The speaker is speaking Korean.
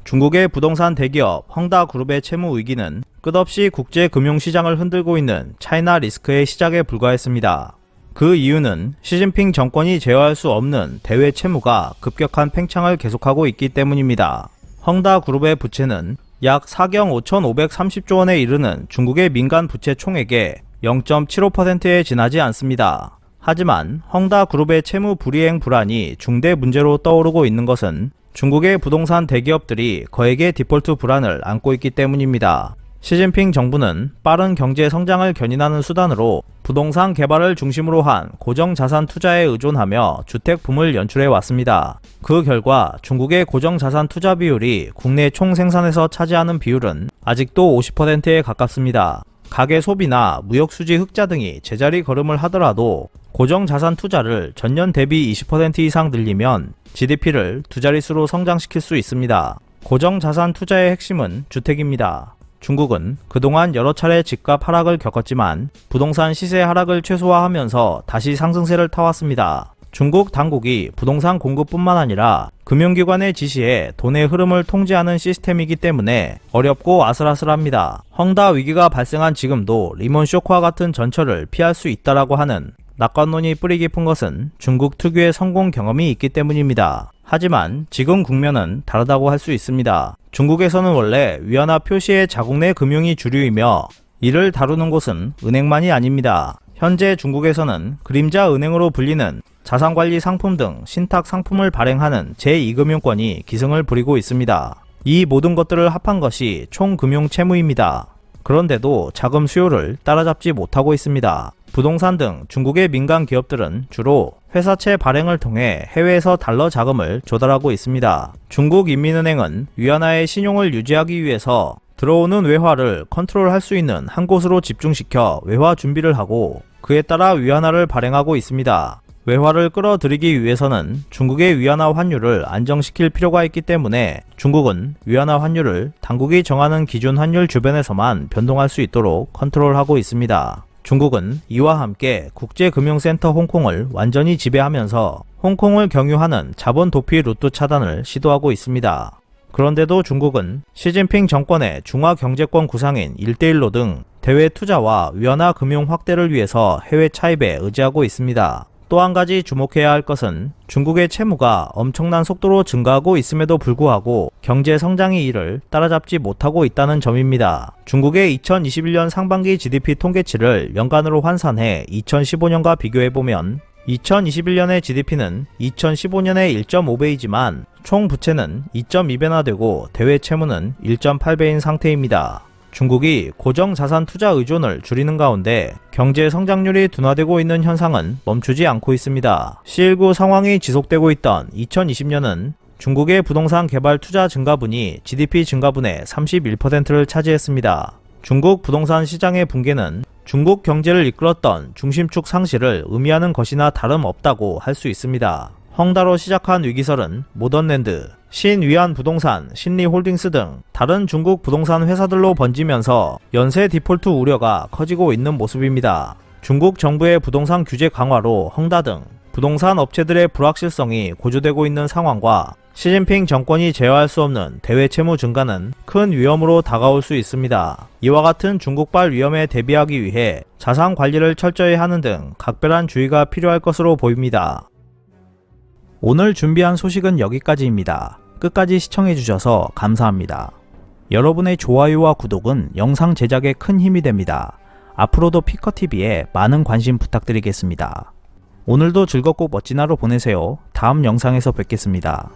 중국의 부동산 대기업 헝다그룹의 채무 위기는 끝없이 국제 금융시장을 흔들고 있는 차이나 리스크의 시작에 불과했습니다. 그 이유는 시진핑 정권이 제어할 수 없는 대외 채무가 급격한 팽창을 계속하고 있기 때문입니다. 헝다그룹의 부채는 약 4경 5,530조 원에 이르는 중국의 민간 부채 총액의 0.75%에 지나지 않습니다. 하지만 헝다그룹의 채무 불이행 불안이 중대 문제로 떠오르고 있는 것은 중국의 부동산 대기업들이 거액의 디폴트 불안을 안고 있기 때문입니다. 시진핑 정부는 빠른 경제 성장을 견인하는 수단으로 부동산 개발을 중심으로 한 고정자산 투자에 의존하며 주택붐을 연출해 왔습니다. 그 결과 중국의 고정자산 투자 비율이 국내 총생산에서 차지하는 비율은 아직도 50%에 가깝습니다. 가계 소비나 무역 수지 흑자 등이 제자리 걸음을 하더라도 고정자산 투자를 전년 대비 20% 이상 늘리면 GDP를 두 자릿수로 성장시킬 수 있습니다. 고정자산 투자의 핵심은 주택입니다. 중국은 그동안 여러 차례 집값 하락을 겪었지만 부동산 시세 하락을 최소화하면서 다시 상승세를 타왔습니다. 중국 당국이 부동산 공급뿐만 아니라 금융기관의 지시에 돈의 흐름을 통제하는 시스템이기 때문에 어렵고 아슬아슬합니다. 헝다 위기가 발생한 지금도 리먼 쇼크와 같은 전철을 피할 수 있다라고 하는 낙관론이 뿌리 깊은 것은 중국 특유의 성공 경험이 있기 때문입니다. 하지만 지금 국면은 다르다고 할 수 있습니다. 중국에서는 원래 위안화 표시의 자국 내 금융이 주류이며 이를 다루는 곳은 은행만이 아닙니다. 현재 중국에서는 그림자 은행으로 불리는 자산관리 상품 등 신탁 상품을 발행하는 제2금융권이 기승을 부리고 있습니다. 이 모든 것들을 합한 것이 총금융채무입니다. 그런데도 자금 수요를 따라잡지 못하고 있습니다. 부동산 등 중국의 민간 기업들은 주로 회사채 발행을 통해 해외에서 달러 자금을 조달하고 있습니다. 중국인민은행은 위안화의 신용을 유지하기 위해서 들어오는 외화를 컨트롤할 수 있는 한 곳으로 집중시켜 외화 준비를 하고 그에 따라 위안화를 발행하고 있습니다. 외화를 끌어들이기 위해서는 중국의 위안화 환율을 안정시킬 필요가 있기 때문에 중국은 위안화 환율을 당국이 정하는 기준 환율 주변에서만 변동할 수 있도록 컨트롤하고 있습니다. 중국은 이와 함께 국제금융센터 홍콩을 완전히 지배하면서 홍콩을 경유하는 자본 도피 루트 차단을 시도하고 있습니다. 그런데도 중국은 시진핑 정권의 중화경제권 구상인 1대1로 등 대외 투자와 위안화 금융 확대를 위해서 해외 차입에 의지하고 있습니다. 또 한 가지 주목해야 할 것은 중국의 채무가 엄청난 속도로 증가하고 있음에도 불구하고 경제 성장이 이를 따라잡지 못하고 있다는 점입니다. 중국의 2021년 상반기 GDP 통계치를 연간으로 환산해 2015년과 비교해보면 2021년의 GDP는 2015년의 1.5배이지만 총 부채는 2.2배나 되고 대외 채무는 1.8배인 상태입니다. 중국이 고정자산 투자 의존을 줄이는 가운데 경제 성장률이 둔화되고 있는 현상은 멈추지 않고 있습니다. C19 상황이 지속되고 있던 2020년은 중국의 부동산 개발 투자 증가분이 GDP 증가분의 31%를 차지했습니다. 중국 부동산 시장의 붕괴는 중국 경제를 이끌었던 중심축 상실을 의미하는 것이나 다름없다고 할 수 있습니다. 헝다로 시작한 위기설은 모던랜드, 신위안 부동산, 신리홀딩스 등 다른 중국 부동산 회사들로 번지면서 연쇄 디폴트 우려가 커지고 있는 모습입니다. 중국 정부의 부동산 규제 강화로 헝다 등 부동산 업체들의 불확실성이 고조되고 있는 상황과 시진핑 정권이 제어할 수 없는 대외 채무 증가는 큰 위험으로 다가올 수 있습니다. 이와 같은 중국발 위험에 대비하기 위해 자산 관리를 철저히 하는 등 각별한 주의가 필요할 것으로 보입니다. 오늘 준비한 소식은 여기까지입니다. 끝까지 시청해주셔서 감사합니다. 여러분의 좋아요와 구독은 영상 제작에 큰 힘이 됩니다. 앞으로도 피커TV에 많은 관심 부탁드리겠습니다. 오늘도 즐겁고 멋진 하루 보내세요. 다음 영상에서 뵙겠습니다.